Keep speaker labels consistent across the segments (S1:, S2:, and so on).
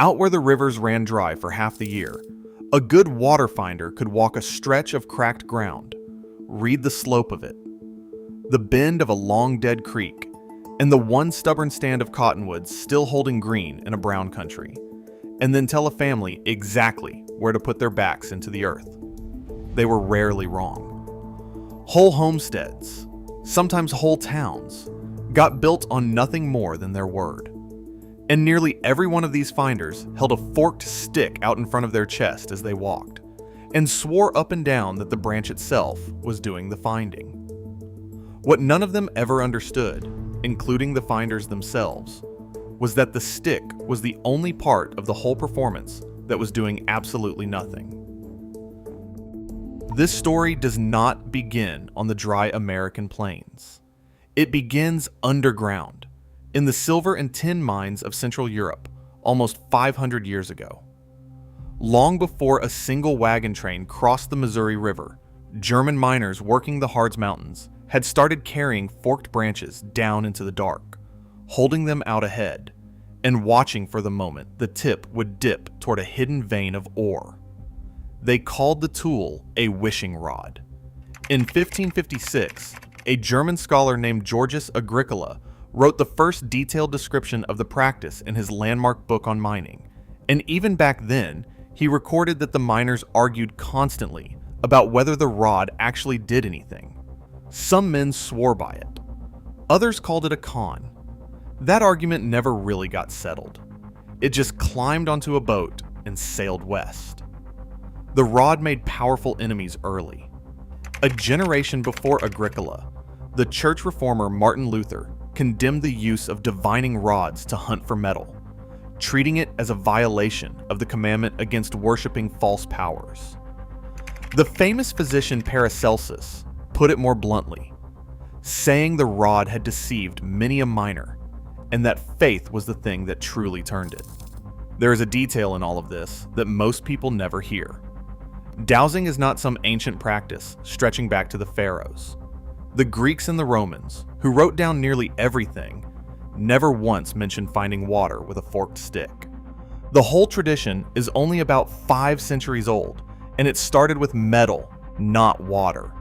S1: Out where the rivers ran dry for half the year, a good water finder could walk a stretch of cracked ground, read the slope of it, the bend of a long dead creek, and the one stubborn stand of cottonwoods still holding green in a brown country, and then tell a family exactly where to put their backs into the earth. They were rarely wrong. Whole homesteads, sometimes whole towns, got built on nothing more than their word. And nearly every one of these finders held a forked stick out in front of their chest as they walked, and swore up and down that the branch itself was doing the finding. What none of them ever understood, including the finders themselves, was that the stick was the only part of the whole performance that was doing absolutely nothing. This story does not begin on the dry American plains. It begins underground, in the silver and tin mines of Central Europe, almost 500 years ago. Long before a single wagon train crossed the Missouri River, German miners working the Harz Mountains had started carrying forked branches down into the dark, holding them out ahead, and watching for the moment the tip would dip toward a hidden vein of ore. They called the tool a wishing rod. In 1556, a German scholar named Georgius Agricola wrote the first detailed description of the practice in his landmark book on mining, and even back then, he recorded that the miners argued constantly about whether the rod actually did anything. Some men swore by it. Others called it a con. That argument never really got settled. It just climbed onto a boat and sailed west. The rod made powerful enemies early. A generation before Agricola, the church reformer Martin Luther condemned the use of divining rods to hunt for metal, treating it as a violation of the commandment against worshiping false powers. The famous physician Paracelsus put it more bluntly, saying the rod had deceived many a miner, and that faith was the thing that truly turned it. There is a detail in all of this that most people never hear. Dowsing is not some ancient practice stretching back to the pharaohs. The Greeks and the Romans, who wrote down nearly everything, never once mentioned finding water with a forked stick. The whole tradition is only about 5 centuries old, and it started with metal, not water.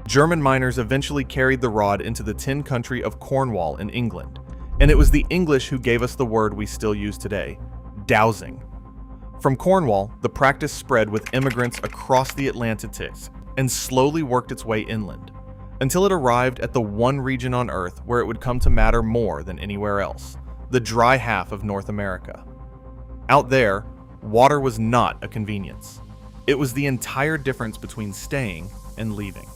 S1: German miners eventually carried the rod into the tin country of Cornwall in England, and it was the English who gave us the word we still use today, dowsing. From Cornwall, the practice spread with immigrants across the Atlantic and slowly worked its way inland, until it arrived at the one region on Earth where it would come to matter more than anywhere else, the dry half of North America. Out there, water was not a convenience. It was the entire difference between staying and leaving.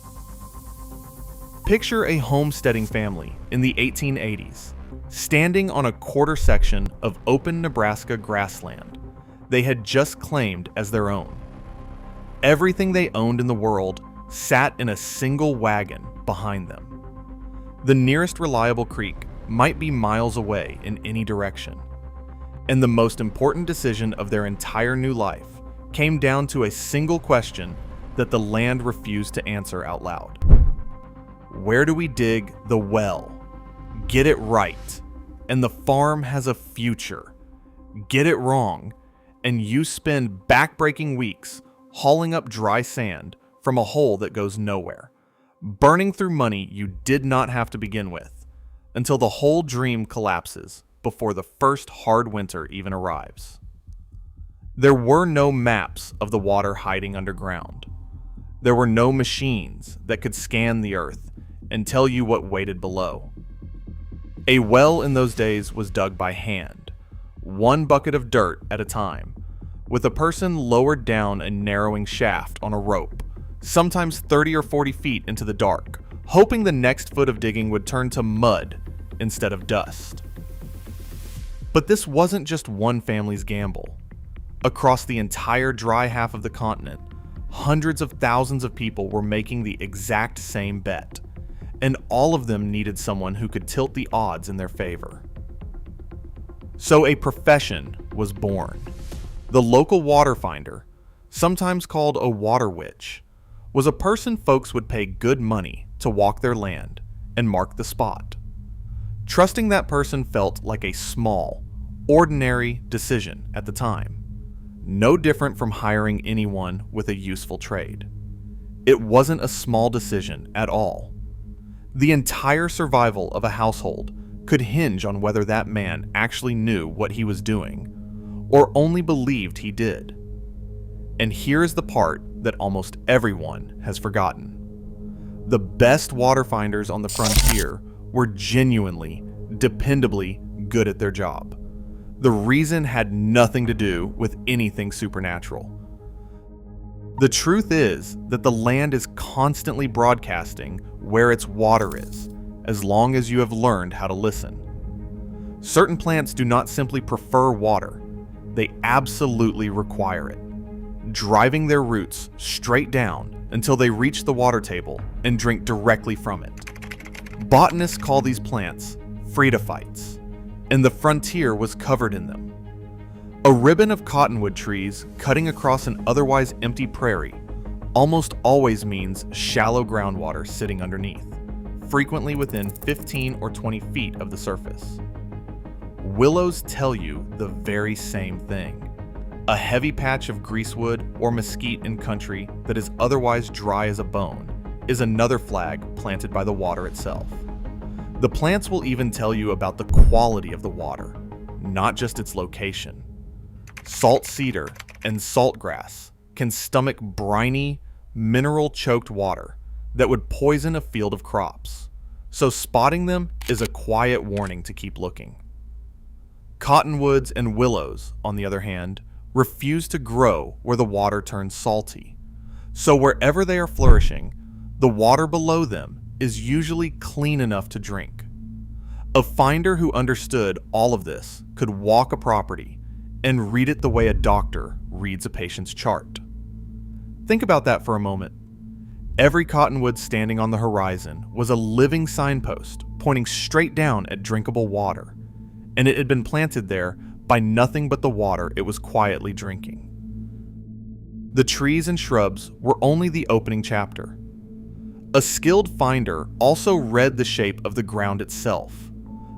S1: Picture a homesteading family in the 1880s, standing on a quarter section of open Nebraska grassland they had just claimed as their own. Everything they owned in the world sat in a single wagon behind them. The nearest reliable creek might be miles away in any direction. And the most important decision of their entire new life came down to a single question that the land refused to answer out loud. Where do we dig the well? Get it right, and the farm has a future. Get it wrong, and you spend back-breaking weeks hauling up dry sand from a hole that goes nowhere, burning through money you did not have to begin with, until the whole dream collapses before the first hard winter even arrives. There were no maps of the water hiding underground. There were no machines that could scan the earth and tell you what waited below. A well in those days was dug by hand, one bucket of dirt at a time, with a person lowered down a narrowing shaft on a rope, sometimes 30 or 40 feet into the dark, hoping the next foot of digging would turn to mud instead of dust. But this wasn't just one family's gamble. Across the entire dry half of the continent, hundreds of thousands of people were making the exact same bet, and all of them needed someone who could tilt the odds in their favor. So a profession was born. The local water finder, sometimes called a water witch, was a person folks would pay good money to walk their land and mark the spot. Trusting that person felt like a small, ordinary decision at the time, no different from hiring anyone with a useful trade. It wasn't a small decision at all. The entire survival of a household could hinge on whether that man actually knew what he was doing, or only believed he did. And here is the part that almost everyone has forgotten. The best water finders on the frontier were genuinely, dependably good at their job. The reason had nothing to do with anything supernatural. The truth is that the land is constantly broadcasting where its water is, as long as you have learned how to listen. Certain plants do not simply prefer water, they absolutely require it, driving their roots straight down until they reach the water table and drink directly from it. Botanists call these plants phreatophytes, and the frontier was covered in them. A ribbon of cottonwood trees cutting across an otherwise empty prairie almost always means shallow groundwater sitting underneath, frequently within 15 or 20 feet of the surface. Willows tell you the very same thing. A heavy patch of greasewood or mesquite in country that is otherwise dry as a bone is another flag planted by the water itself. The plants will even tell you about the quality of the water, not just its location. Salt cedar and saltgrass can stomach briny, mineral-choked water that would poison a field of crops, so spotting them is a quiet warning to keep looking. Cottonwoods and willows, on the other hand, refuse to grow where the water turns salty, so wherever they are flourishing, the water below them is usually clean enough to drink. A finder who understood all of this could walk a property and read it the way a doctor reads a patient's chart. Think about that for a moment. Every cottonwood standing on the horizon was a living signpost pointing straight down at drinkable water, and it had been planted there by nothing but the water it was quietly drinking. The trees and shrubs were only the opening chapter. A skilled finder also read the shape of the ground itself,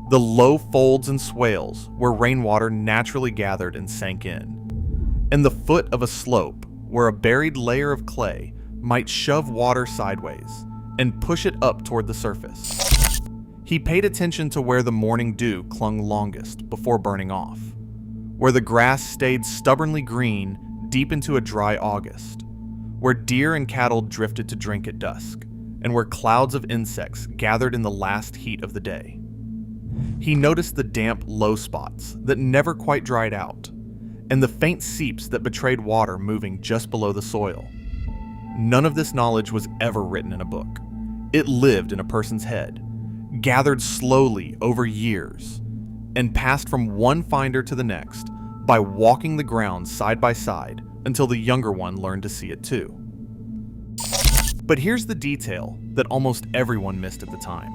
S1: the low folds and swales where rainwater naturally gathered and sank in, and the foot of a slope where a buried layer of clay might shove water sideways and push it up toward the surface. He paid attention to where the morning dew clung longest before burning off, where the grass stayed stubbornly green deep into a dry August, where deer and cattle drifted to drink at dusk, and where clouds of insects gathered in the last heat of the day. He noticed the damp low spots that never quite dried out, and the faint seeps that betrayed water moving just below the soil. None of this knowledge was ever written in a book. It lived in a person's head, gathered slowly over years, and passed from one finder to the next by walking the ground side by side until the younger one learned to see it too. But here's the detail that almost everyone missed at the time.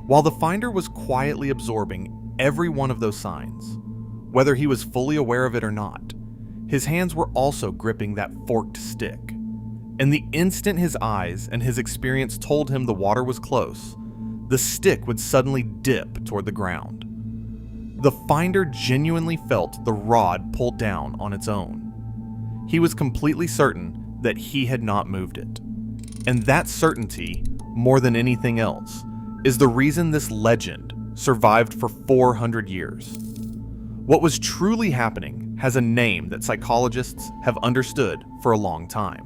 S1: While the finder was quietly absorbing every one of those signs, whether he was fully aware of it or not, his hands were also gripping that forked stick. And the instant his eyes and his experience told him the water was close, the stick would suddenly dip toward the ground. The finder genuinely felt the rod pull down on its own. He was completely certain that he had not moved it. And that certainty, more than anything else, is the reason this legend survived for 400 years. What was truly happening has a name that psychologists have understood for a long time.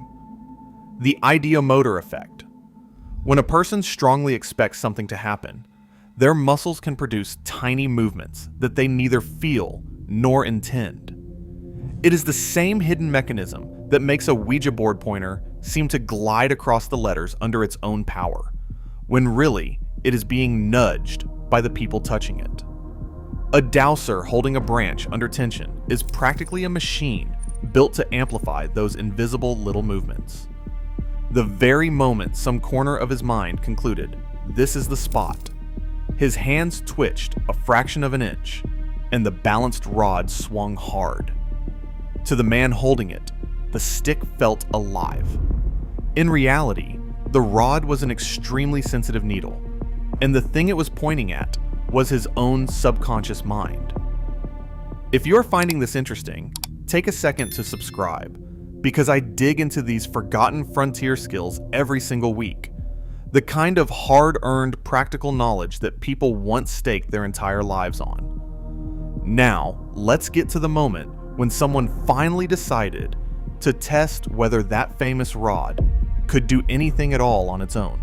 S1: The ideomotor effect. When a person strongly expects something to happen, their muscles can produce tiny movements that they neither feel nor intend. It is the same hidden mechanism that makes a Ouija board pointer seem to glide across the letters under its own power, when really it is being nudged by the people touching it. A dowser holding a branch under tension is practically a machine built to amplify those invisible little movements. The very moment some corner of his mind concluded, "This is the spot," his hands twitched a fraction of an inch, and the balanced rod swung hard. To the man holding it, the stick felt alive. In reality, the rod was an extremely sensitive needle, and the thing it was pointing at was his own subconscious mind. If you're finding this interesting, take a second to subscribe, because I dig into these forgotten frontier skills every single week. The kind of hard-earned practical knowledge that people once staked their entire lives on. Now, let's get to the moment when someone finally decided to test whether that famous rod could do anything at all on its own.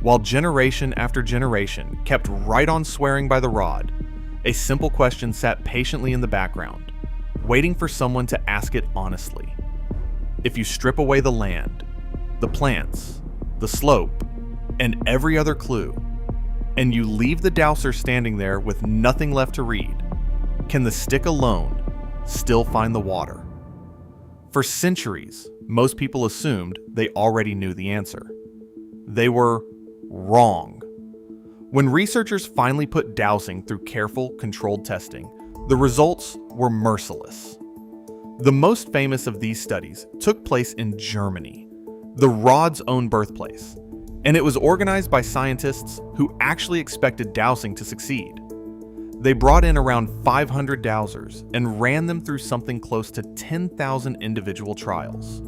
S1: While generation after generation kept right on swearing by the rod, a simple question sat patiently in the background, waiting for someone to ask it honestly. If you strip away the land, the plants, the slope, and every other clue, and you leave the dowser standing there with nothing left to read, can the stick alone still find the water? For centuries, most people assumed they already knew the answer. They were wrong. When researchers finally put dowsing through careful, controlled testing, the results were merciless. The most famous of these studies took place in Germany, the rod's own birthplace, and it was organized by scientists who actually expected dowsing to succeed. They brought in around 500 dowsers and ran them through something close to 10,000 individual trials,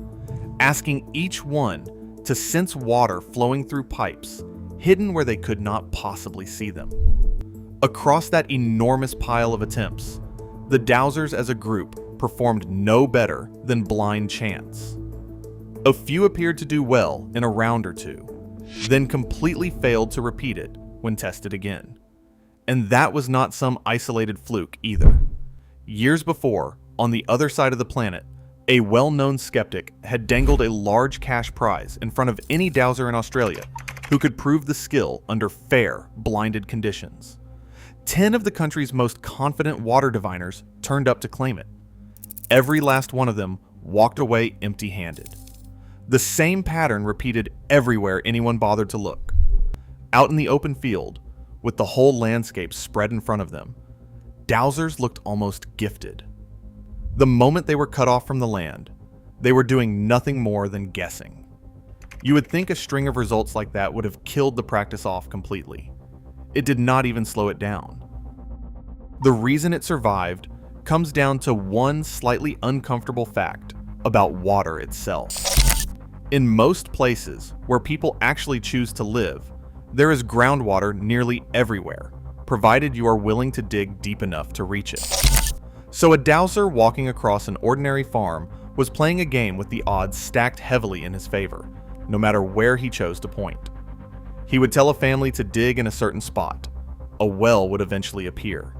S1: asking each one to sense water flowing through pipes hidden where they could not possibly see them. Across that enormous pile of attempts, the dowsers as a group performed no better than blind chance. A few appeared to do well in a round or two, then completely failed to repeat it when tested again. And that was not some isolated fluke either. Years before, on the other side of the planet, a well-known skeptic had dangled a large cash prize in front of any dowser in Australia who could prove the skill under fair, blinded conditions. 10 of the country's most confident water diviners turned up to claim it. Every last one of them walked away empty-handed. The same pattern repeated everywhere anyone bothered to look. Out in the open field, with the whole landscape spread in front of them, dowsers looked almost gifted. The moment they were cut off from the land, they were doing nothing more than guessing. You would think a string of results like that would have killed the practice off completely. It did not even slow it down. The reason it survived comes down to one slightly uncomfortable fact about water itself. In most places where people actually choose to live, there is groundwater nearly everywhere, provided you are willing to dig deep enough to reach it. So a dowser walking across an ordinary farm was playing a game with the odds stacked heavily in his favor, no matter where he chose to point. He would tell a family to dig in a certain spot. A well would eventually appear.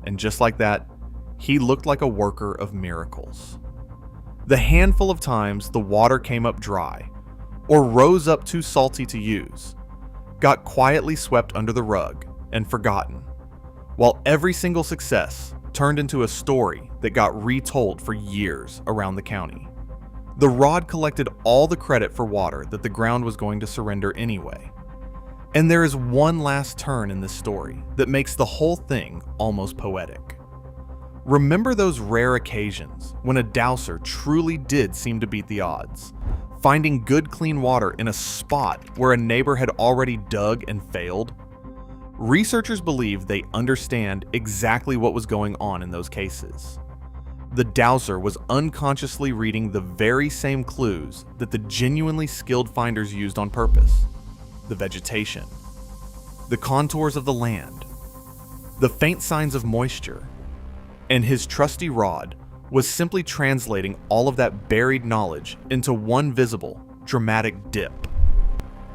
S1: And just like that, he looked like a worker of miracles. The handful of times the water came up dry, or rose up too salty to use, got quietly swept under the rug and forgotten, while every single success turned into a story that got retold for years around the county. The rod collected all the credit for water that the ground was going to surrender anyway. And there is one last turn in this story that makes the whole thing almost poetic. Remember those rare occasions when a dowser truly did seem to beat the odds, finding good clean water in a spot where a neighbor had already dug and failed? Researchers believe they understand exactly what was going on in those cases. The dowser was unconsciously reading the very same clues that the genuinely skilled finders used on purpose. The vegetation, the contours of the land, the faint signs of moisture, and his trusty rod was simply translating all of that buried knowledge into one visible, dramatic dip.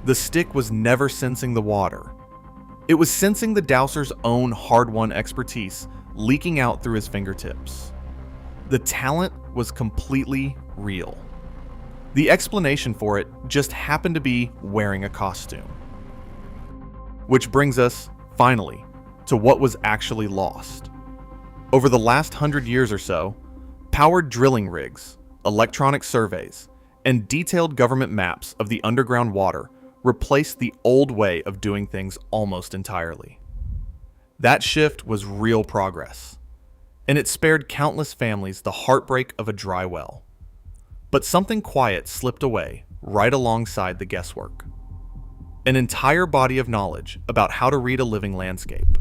S1: The stick was never sensing the water. It was sensing the dowser's own hard-won expertise leaking out through his fingertips. The talent was completely real. The explanation for it just happened to be wearing a costume. Which brings us, finally, to what was actually lost. Over the last 100 years or so, powered drilling rigs, electronic surveys, and detailed government maps of the underground water replaced the old way of doing things almost entirely. That shift was real progress, and it spared countless families the heartbreak of a dry well. But something quiet slipped away right alongside the guesswork. An entire body of knowledge about how to read a living landscape.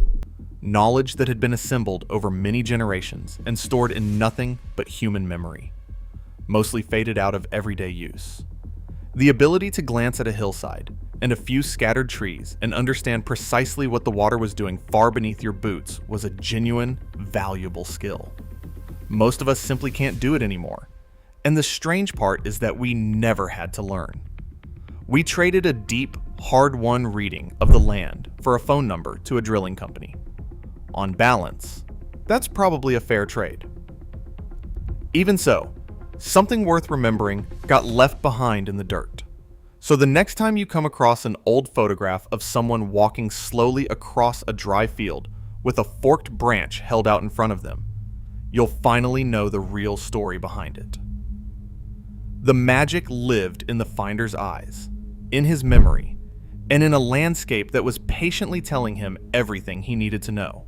S1: knowledge that had been assembled over many generations and stored in nothing but human memory, mostly faded out of everyday use. The ability to glance at a hillside and a few scattered trees and understand precisely what the water was doing far beneath your boots was a genuine, valuable skill. Most of us simply can't do it anymore, and the strange part is that we never had to learn. We traded a deep, hard-won reading of the land for a phone number to a drilling company. On balance, that's probably a fair trade. Even so, something worth remembering got left behind in the dirt. So the next time you come across an old photograph of someone walking slowly across a dry field with a forked branch held out in front of them, you'll finally know the real story behind it. The magic lived in the finder's eyes, in his memory, and in a landscape that was patiently telling him everything he needed to know.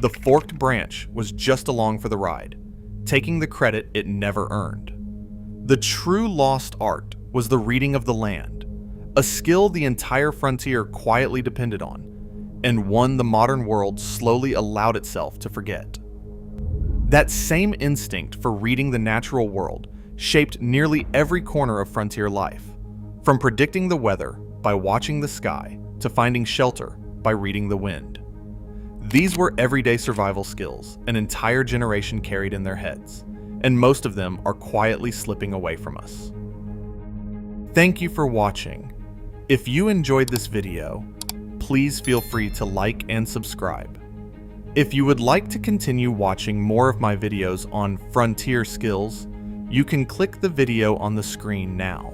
S1: The forked branch was just along for the ride, taking the credit it never earned. The true lost art was the reading of the land, a skill the entire frontier quietly depended on, and one the modern world slowly allowed itself to forget. That same instinct for reading the natural world shaped nearly every corner of frontier life, from predicting the weather by watching the sky to finding shelter by reading the wind. These were everyday survival skills an entire generation carried in their heads, and most of them are quietly slipping away from us. Thank you for watching. If you enjoyed this video, please feel free to like and subscribe. If you would like to continue watching more of my videos on frontier skills, you can click the video on the screen now.